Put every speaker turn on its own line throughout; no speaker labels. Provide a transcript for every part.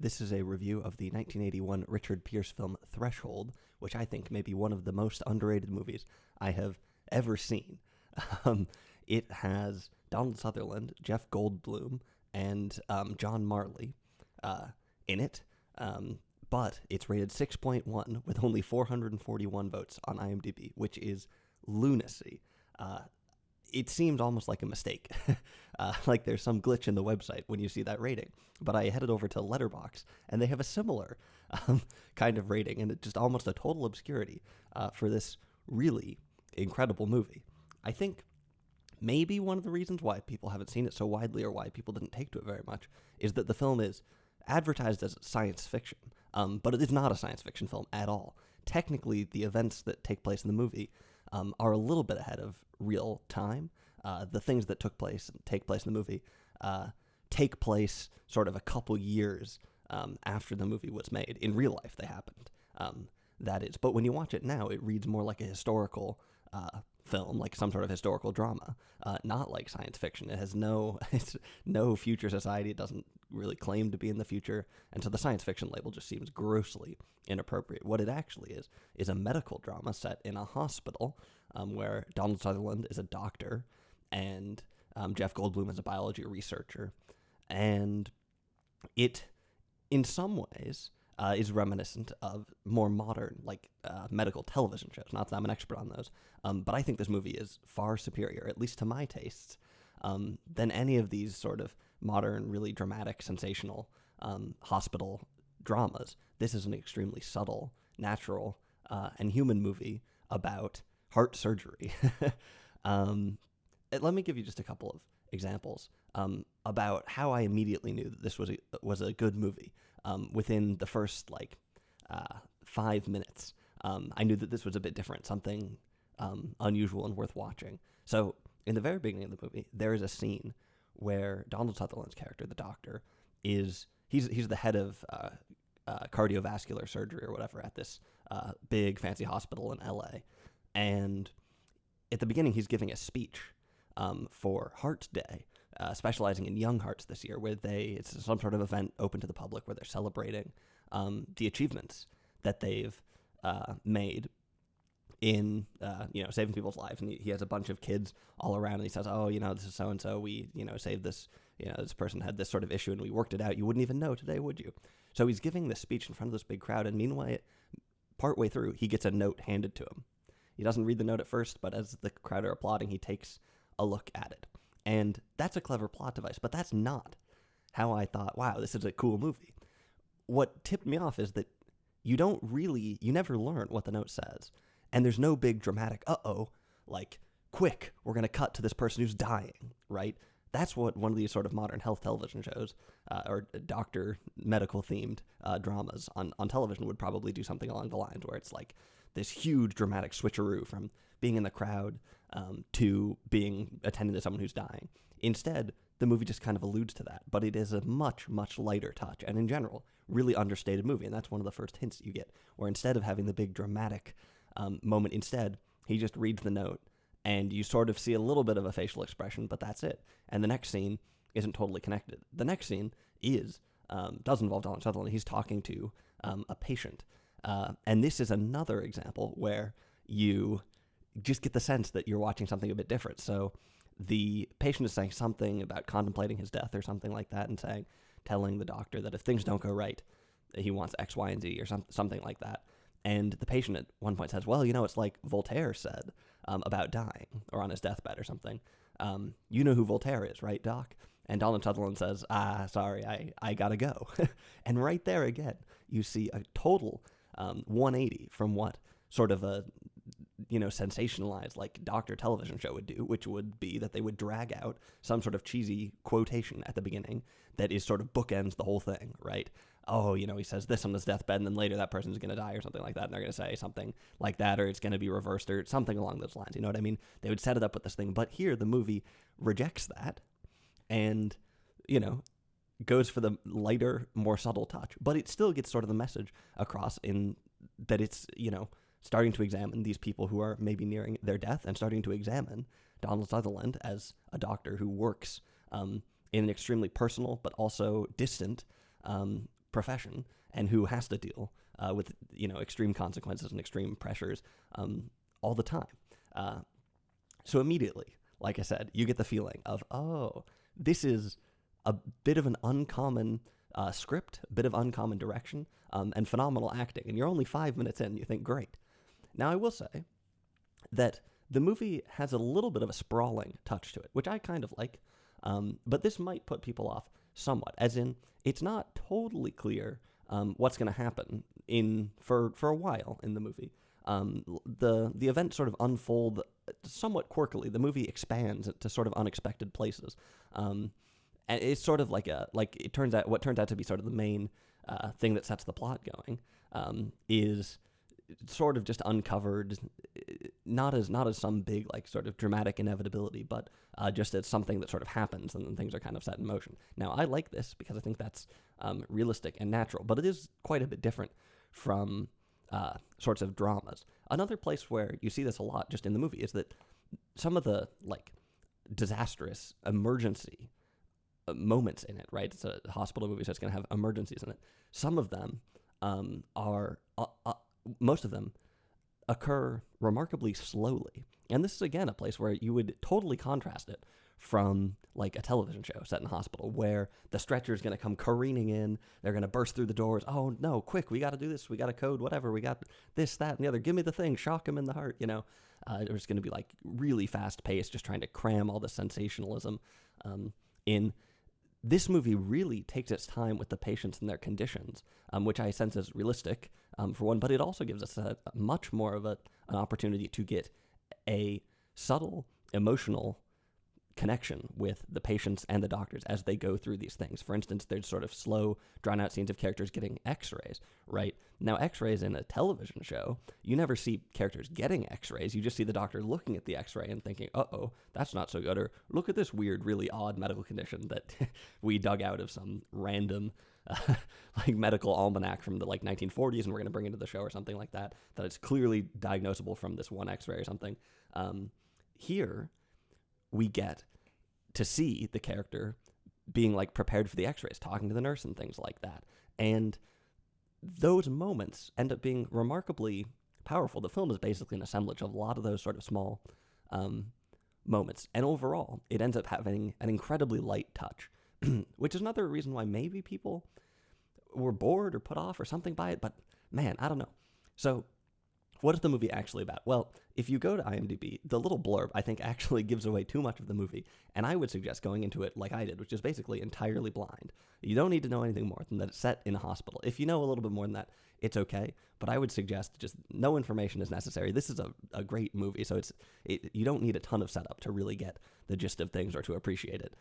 This is a review of the 1981 Richard Pierce film Threshold, which I think may be one of the most underrated movies I have ever seen. It has Donald Sutherland, Jeff Goldblum, and John Marley in it, but it's rated 6.1 with only 441 votes on IMDb, which is lunacy. It seems almost like a mistake, like there's some glitch in the website when you see that rating. But I headed over to Letterboxd, and they have a similar kind of rating, and it's just almost a total obscurity for this really incredible movie. I think maybe one of the reasons why people haven't seen it so widely, or why people didn't take to it very much, is that the film is advertised as science fiction, but it is not a science fiction film at all. Technically, the events that take place in the movie are a little bit ahead of real time. The things that take place in the movie take place sort of a couple years after the movie was made. In real life, they happened. That is, but when you watch it now, it reads more like a historical film, like some sort of historical drama, not like science fiction. It has it's no future society. It doesn't really claim to be in the future, and so the science fiction label just seems grossly inappropriate. What it actually is a medical drama set in a hospital where Donald Sutherland is a doctor and Jeff Goldblum is a biology researcher, and it, in some ways, is reminiscent of more modern, medical television shows. Not that I'm an expert on those, but I think this movie is far superior, at least to my tastes, than any of these sort of modern, really dramatic, sensational hospital dramas. This is an extremely subtle, natural, and human movie about heart surgery. Let me give you just a couple of examples about how I immediately knew that this was a good movie. Within the first 5 minutes, I knew that this was a bit different, something unusual and worth watching. So in the very beginning of the movie, there is a scene where Donald Sutherland's character, the doctor, he's the head of cardiovascular surgery or whatever at this big fancy hospital in LA. And at the beginning, he's giving a speech for Heart Day, specializing in young hearts this year, where it's some sort of event open to the public where they're celebrating the achievements that they've made in saving people's lives. And he has a bunch of kids all around, and he says, this is so-and-so, we saved this, this person had this sort of issue and we worked it out. You wouldn't even know today, would you? So he's giving this speech in front of this big crowd, and meanwhile, partway through, he gets a note handed to him. He doesn't read the note at first, but as the crowd are applauding, he takes a look at it. And that's a clever plot device, but that's not how I thought, wow, this is a cool movie. What tipped me off is that you never learn what the note says. And there's no big dramatic, quick, we're going to cut to this person who's dying, right? That's what one of these sort of modern health television shows or doctor medical themed dramas on television would probably do, something along the lines where it's like this huge dramatic switcheroo from being in the crowd to attending to someone who's dying. Instead, the movie just kind of alludes to that, but it is a much, much lighter touch, and in general, really understated movie. And that's one of the first hints you get, where instead of having the big dramatic moment, instead, he just reads the note, and you sort of see a little bit of a facial expression, but that's it. And the next scene isn't totally connected. The next scene does involve Donald Sutherland. He's talking to a patient. And this is another example where you just get the sense that you're watching something a bit different. So the patient is saying something about contemplating his death or something like that, and telling the doctor that if things don't go right, he wants X, Y, and Z or something like that. And the patient at one point says, well, it's like Voltaire said about dying, or on his deathbed or something. You know who Voltaire is, right, Doc? And Donald Sutherland says, sorry, I gotta go. And right there again, you see a total 180 from what sort of a sensationalized doctor television show would do, which would be that they would drag out some sort of cheesy quotation at the beginning that is sort of bookends the whole thing, right? Oh, he says this on his deathbed, and then later that person's going to die or something like that, and they're going to say something like that, or it's going to be reversed or something along those lines. You know what I mean? They would set it up with this thing, but here the movie rejects that and, goes for the lighter, more subtle touch, but it still gets sort of the message across in that it's, starting to examine these people who are maybe nearing their death, and starting to examine Donald Sutherland as a doctor who works in an extremely personal but also distant profession and who has to deal with extreme consequences and extreme pressures all the time. So immediately, like I said, you get the feeling of, oh, this is a bit of an uncommon script, a bit of uncommon direction, and phenomenal acting. And you're only 5 minutes in, you think, great. Now, I will say that the movie has a little bit of a sprawling touch to it, which I kind of like, but this might put people off somewhat, as in, it's not totally clear what's going to happen for a while in the movie. The events sort of unfold somewhat quirkily. The movie expands to sort of unexpected places. And it's sort of what turns out to be sort of the main thing that sets the plot going, is sort of just uncovered, not as some big sort of dramatic inevitability, but just as something that sort of happens and then things are kind of set in motion. Now, I like this because I think that's realistic and natural, but it is quite a bit different from sorts of dramas. Another place where you see this a lot just in the movie is that some of the disastrous emergency moments in it, right? It's a hospital movie, so it's going to have emergencies in it. Some of them most of them occur remarkably slowly. And this is, again, a place where you would totally contrast it from a television show set in a hospital where the stretcher is going to come careening in. They're going to burst through the doors. Oh, no, quick, we got to do this. We got to code, whatever. We got this, that, and the other. Give me the thing. Shock him in the heart, It's going to be really fast paced, just trying to cram all the sensationalism in. This movie really takes its time with the patients and their conditions, which I sense is realistic, for one, but it also gives us a much more of an opportunity to get a subtle emotional connection with the patients and the doctors as they go through these things. For instance, there's sort of slow, drawn-out scenes of characters getting x-rays, right? Now, x-rays in a television show, you never see characters getting x-rays. You just see the doctor looking at the x-ray and thinking, uh-oh, that's not so good, or look at this weird, really odd medical condition that we dug out of some random medical almanac from the 1940s, and we're going to bring into the show or something like that, that it's clearly diagnosable from this one x-ray or something. Here, we get to see the character being prepared for the x-rays, talking to the nurse and things like that. And those moments end up being remarkably powerful. The film is basically an assemblage of a lot of those sort of small moments. And overall, it ends up having an incredibly light touch, which is another reason why maybe people were bored or put off or something by it. But man, I don't know. So what is the movie actually about? Well, if you go to IMDb, the little blurb, I think, actually gives away too much of the movie, and I would suggest going into it like I did, which is basically entirely blind. You don't need to know anything more than that it's set in a hospital. If you know a little bit more than that, it's okay, but I would suggest just no information is necessary. This is a great movie, so you don't need a ton of setup to really get the gist of things or to appreciate it.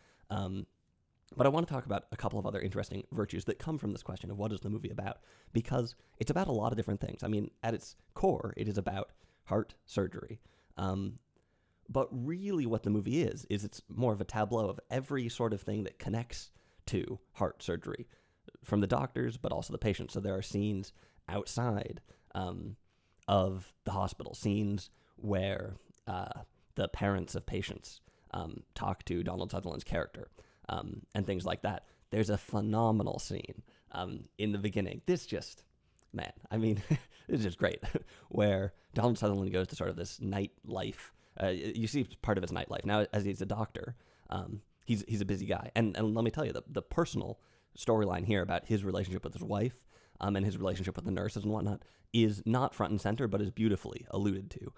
But I want to talk about a couple of other interesting virtues that come from this question of what is the movie about, because it's about a lot of different things. I mean, at its core, it is about heart surgery. But really what the movie is it's more of a tableau of every sort of thing that connects to heart surgery, from the doctors, but also the patients. So there are scenes outside of the hospital, scenes where the parents of patients talk to Donald Sutherland's character, and things like that. There's a phenomenal scene in the beginning. This just, man, I mean, it's just great, where Donald Sutherland goes to sort of this nightlife. You see part of his nightlife. Now, as he's a doctor, he's a busy guy. And let me tell you, the personal storyline here about his relationship with his wife and his relationship with the nurses and whatnot is not front and center, but is beautifully alluded to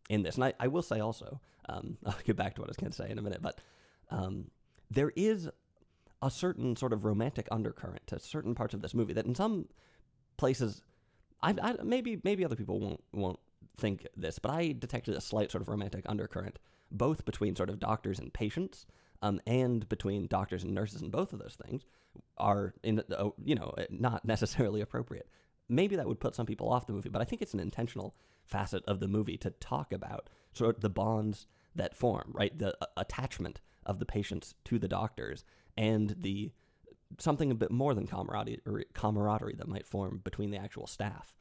in this. And I will say also, I'll get back to what I was going to say in a minute, but there is a certain sort of romantic undercurrent to certain parts of this movie that in some places, maybe other people won't think this, but I detected a slight sort of romantic undercurrent, both between sort of doctors and patients, and between doctors and nurses, and both of those things are not necessarily appropriate. Maybe that would put some people off the movie, but I think it's an intentional facet of the movie to talk about sort of the bonds that form, right? The attachment of the patients to the doctors, and the something a bit more than camaraderie that might form between the actual staff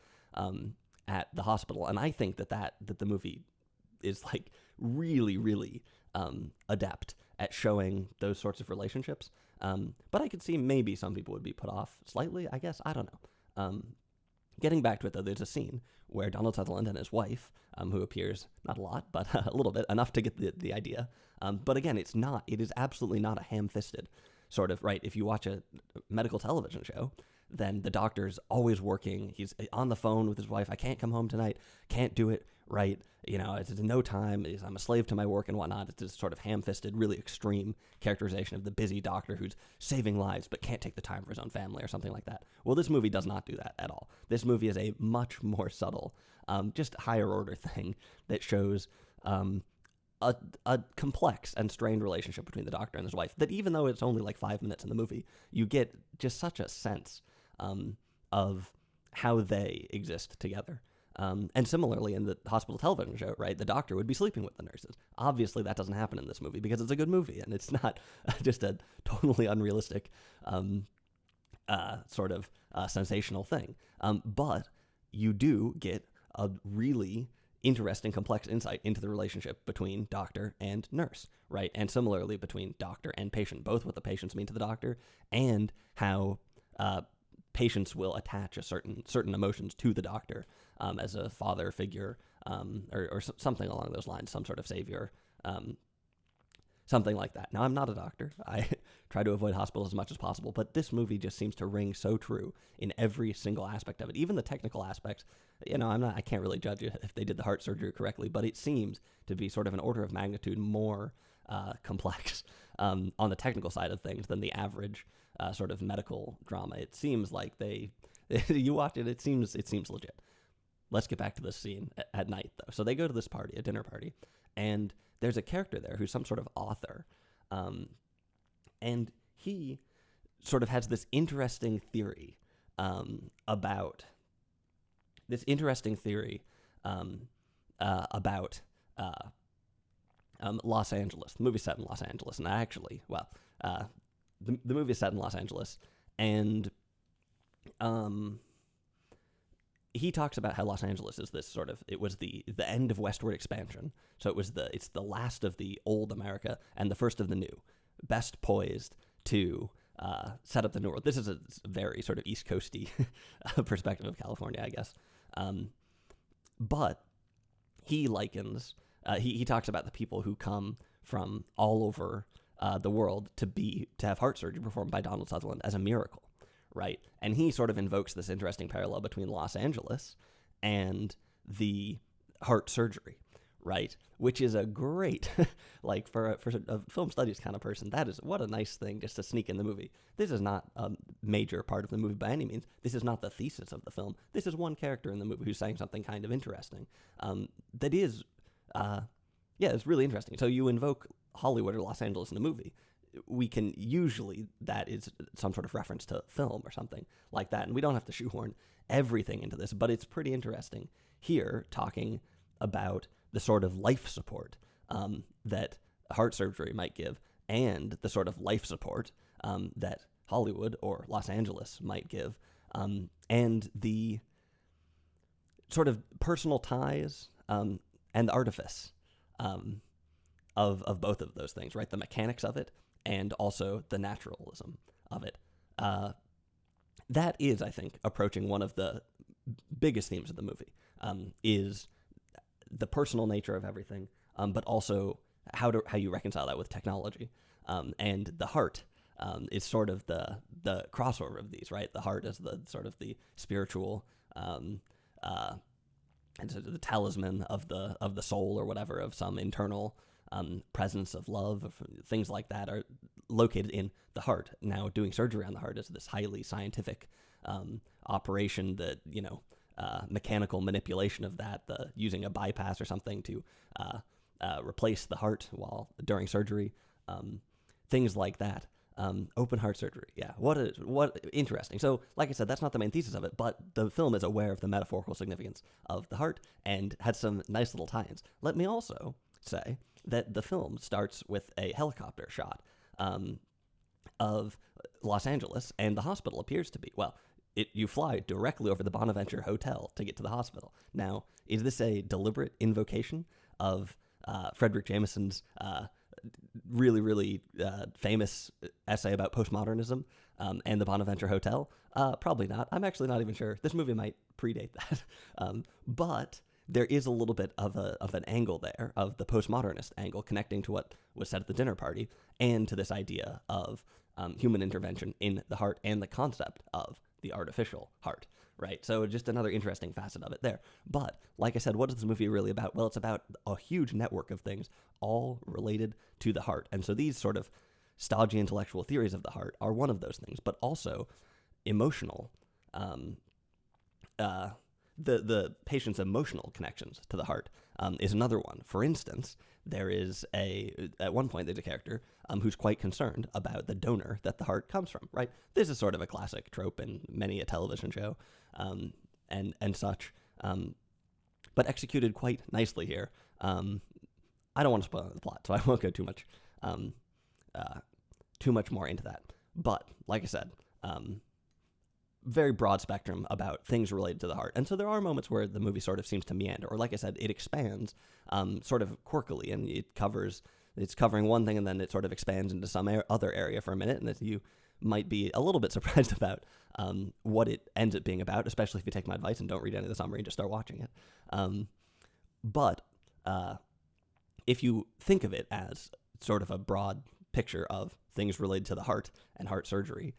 at the hospital. And I think that the movie is really, really adept at showing those sorts of relationships. But I could see maybe some people would be put off slightly, I guess. I don't know. Getting back to it, though, there's a scene where Donald Sutherland and his wife, who appears not a lot, but a little bit, enough to get the idea. But again, it is absolutely not a ham-fisted sort of, right? If you watch a medical television show, then the doctor's always working. He's on the phone with his wife. I can't come home tonight. Can't do it right. It's no time. I'm a slave to my work and whatnot. It's this sort of ham-fisted, really extreme characterization of the busy doctor who's saving lives but can't take the time for his own family or something like that. Well, this movie does not do that at all. This movie is a much more subtle, just higher order thing that shows a complex and strained relationship between the doctor and his wife that even though it's only like 5 minutes in the movie, you get just such a sense of how they exist together. And similarly in the hospital television show, right, the doctor would be sleeping with the nurses. Obviously that doesn't happen in this movie because it's a good movie and it's not just a totally unrealistic sort of sensational thing. But you do get a really interesting, complex insight into the relationship between doctor and nurse, right? And similarly between doctor and patient, both what the patients mean to the doctor and how patients will attach a certain emotions to the doctor as a father figure or something along those lines, some sort of savior, something like that. Now, I'm not a doctor. I try to avoid hospitals as much as possible, but this movie just seems to ring so true in every single aspect of it, even the technical aspects. I can't really judge if they did the heart surgery correctly, but it seems to be sort of an order of magnitude more complex on the technical side of things than the average sort of medical drama. It seems like you watch it, it seems legit. Let's get back to this scene at night, though. So they go to this party, a dinner party, and there's a character there who's some sort of author, and he sort of has this interesting theory about Los Angeles. The movie's set in Los Angeles, and the movie is set in Los Angeles, and he talks about how Los Angeles is this sort of, it was the end of westward expansion. So it's the last of the old America and the first of the new, best poised to set up the new world. This is a very sort of East Coasty perspective of California, I guess. But he likens, he talks about the people who come from all over the world to have heart surgery performed by Donald Sutherland as a miracle. Right. And he sort of invokes this interesting parallel between Los Angeles and the heart surgery. Right. Which is a great, like for a film studies kind of person, that is what a nice thing just to sneak in the movie. This is not a major part of the movie by any means. This is not the thesis of the film. This is one character in the movie who's saying something kind of interesting. That is, it's really interesting. So you invoke Hollywood or Los Angeles in the movie. We can usually, that is some sort of reference to film or something like that. And we don't have to shoehorn everything into this, but it's pretty interesting here talking about the sort of life support that heart surgery might give and the sort of life support that Hollywood or Los Angeles might give and the sort of personal ties and the artifice of both of those things, right? The mechanics of it and also the naturalism of it. That is, I think, approaching one of the biggest themes of the movie, is the personal nature of everything, but also how you reconcile that with technology. And the heart is sort of the crossover of these, right? The heart is the sort of the spiritual and the talisman of the soul or whatever, of some internal presence of love, things like that are located in the heart. Now, doing surgery on the heart is this highly scientific operation that, mechanical manipulation of that, using a bypass or something to replace the heart during surgery, things like that. Open heart surgery. Yeah. What interesting. So, like I said, that's not the main thesis of it, but the film is aware of the metaphorical significance of the heart and had some nice little tie-ins. Let me also say that the film starts with a helicopter shot of Los Angeles, and the hospital appears to be, you fly directly over the Bonaventure Hotel to get to the hospital. Now, is this a deliberate invocation of Frederick Jameson's really, really famous essay about postmodernism and the Bonaventure Hotel? Probably not. I'm actually not even sure. This movie might predate that. But there is a little bit of an angle there, of the postmodernist angle, connecting to what was said at the dinner party and to this idea of human intervention in the heart and the concept of the artificial heart, right? So just another interesting facet of it there. But like I said, what is this movie really about? Well, it's about a huge network of things all related to the heart. And so these sort of stodgy intellectual theories of the heart are one of those things, but also emotional, the patient's emotional connections to the heart is another one. For instance, there is at one point there's a character who's quite concerned about the donor that the heart comes from, right? This is sort of a classic trope in many a television show and such, but executed quite nicely here. I don't want to spoil the plot, so I won't go too much more into that. But like I said, very broad spectrum about things related to the heart. And so there are moments where the movie sort of seems to meander, or like I said, it expands sort of quirkily, and it's covering one thing and then it sort of expands into some other area for a minute, and you might be a little bit surprised about what it ends up being about, especially if you take my advice and don't read any of the summary and just start watching it. But if you think of it as sort of a broad picture of things related to the heart and heart surgery,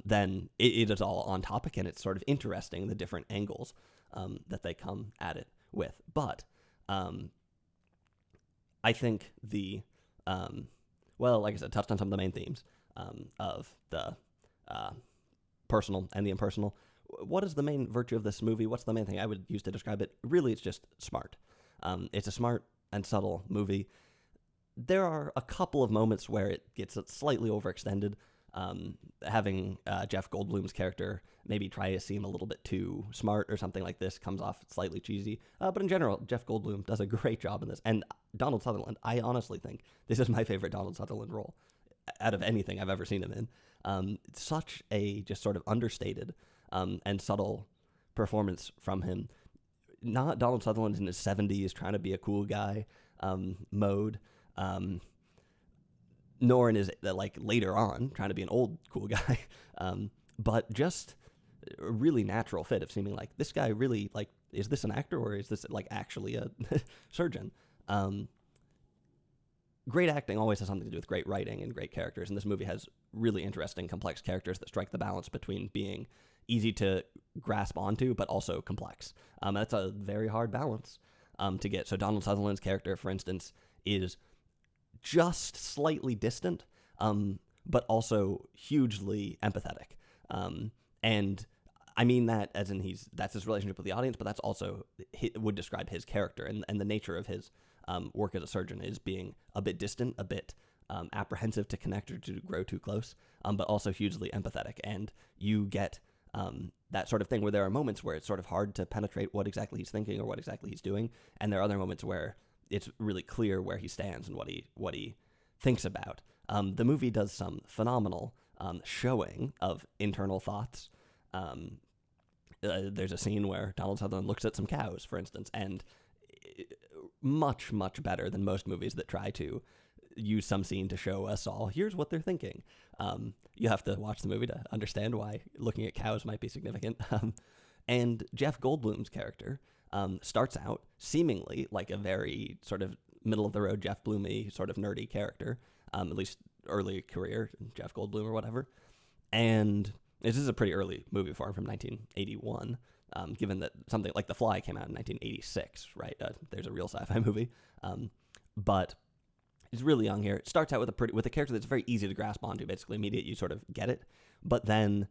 then it is all on topic, and it's sort of interesting, the different angles that they come at it with. But I think like I said, touched on some of the main themes of the personal and the impersonal. What is the main virtue of this movie? What's the main thing I would use to describe it? Really, it's just smart. It's a smart and subtle movie. There are a couple of moments where it gets slightly overextended, having Jeff Goldblum's character maybe try to seem a little bit too smart or something like this comes off slightly cheesy. But in general, Jeff Goldblum does a great job in this. And Donald Sutherland, I honestly think this is my favorite Donald Sutherland role out of anything I've ever seen him in. Such a just sort of understated and subtle performance from him. Not Donald Sutherland in his 70s trying to be a cool guy mode. Nor in his later on trying to be an old cool guy, but just a really natural fit of seeming like this guy really is this an actor or is this actually a surgeon? Great acting always has something to do with great writing and great characters, and this movie has really interesting, complex characters that strike the balance between being easy to grasp onto but also complex. That's a very hard balance to get. So Donald Sutherland's character, for instance, is just slightly distant, but also hugely empathetic. And I mean that as in that's his relationship with the audience, but that's also would describe his character and the nature of his work as a surgeon is being a bit distant, a bit apprehensive to connect or to grow too close, but also hugely empathetic. And you get that sort of thing where there are moments where it's sort of hard to penetrate what exactly he's thinking or what exactly he's doing, and there are other moments where it's really clear where he stands and what he thinks about. The movie does some phenomenal showing of internal thoughts. There's a scene where Donald Sutherland looks at some cows, for instance, and much, much better than most movies that try to use some scene to show us all, here's what they're thinking. You have to watch the movie to understand why looking at cows might be significant. And Jeff Goldblum's character starts out seemingly like a very sort of middle-of-the-road Jeff Bloomy sort of nerdy character, at least early career, Jeff Goldblum or whatever. And this is a pretty early movie for him from 1981, given that something like The Fly came out in 1986, right? There's a real sci-fi movie. But he's really young here. It starts out with a character that's very easy to grasp onto, basically immediate, you sort of get it, but then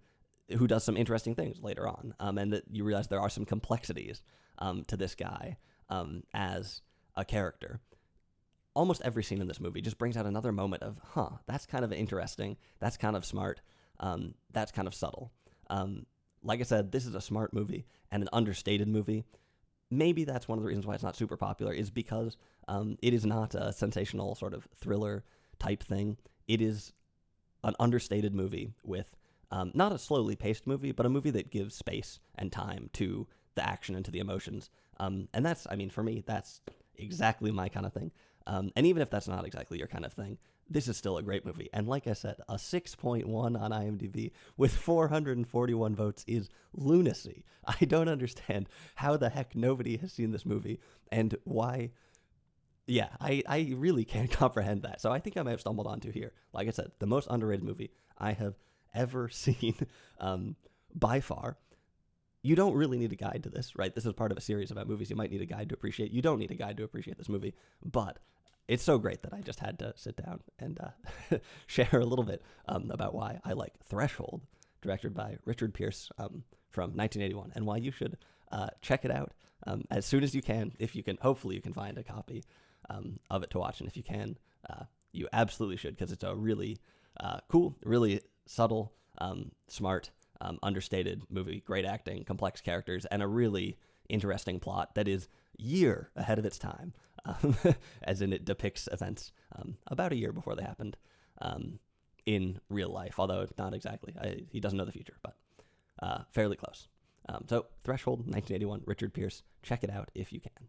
who does some interesting things later on, and that you realize there are some complexities to this guy as a character. Almost every scene in this movie just brings out another moment of, that's kind of interesting, that's kind of smart, that's kind of subtle. Like I said, this is a smart movie and an understated movie. Maybe that's one of the reasons why it's not super popular, is because it is not a sensational sort of thriller type thing. It is an understated movie with not a slowly paced movie, but a movie that gives space and time to the action and to the emotions. And that's, for me, that's exactly my kind of thing. And even if that's not exactly your kind of thing, this is still a great movie. And like I said, a 6.1 on IMDb with 441 votes is lunacy. I don't understand how the heck nobody has seen this movie and why. Yeah, I really can't comprehend that. So I think I might have stumbled onto here, like I said, the most underrated movie I have ever seen by far. You don't really need a guide to this, right? This is part of a series about movies you might need a guide to appreciate. You don't need a guide to appreciate this movie, but it's so great that I just had to sit down and share a little bit about why I like Threshold, directed by Richard Pierce from 1981, and why you should check it out as soon as you can. If you can, hopefully you can find a copy of it to watch, and if you can, you absolutely should, because it's a really cool, really subtle, smart, understated movie, great acting, complex characters, and a really interesting plot that is year ahead of its time, as in it depicts events about a year before they happened in real life, although not exactly. He doesn't know the future, but fairly close. So Threshold, 1981, Richard Pierce. Check it out if you can.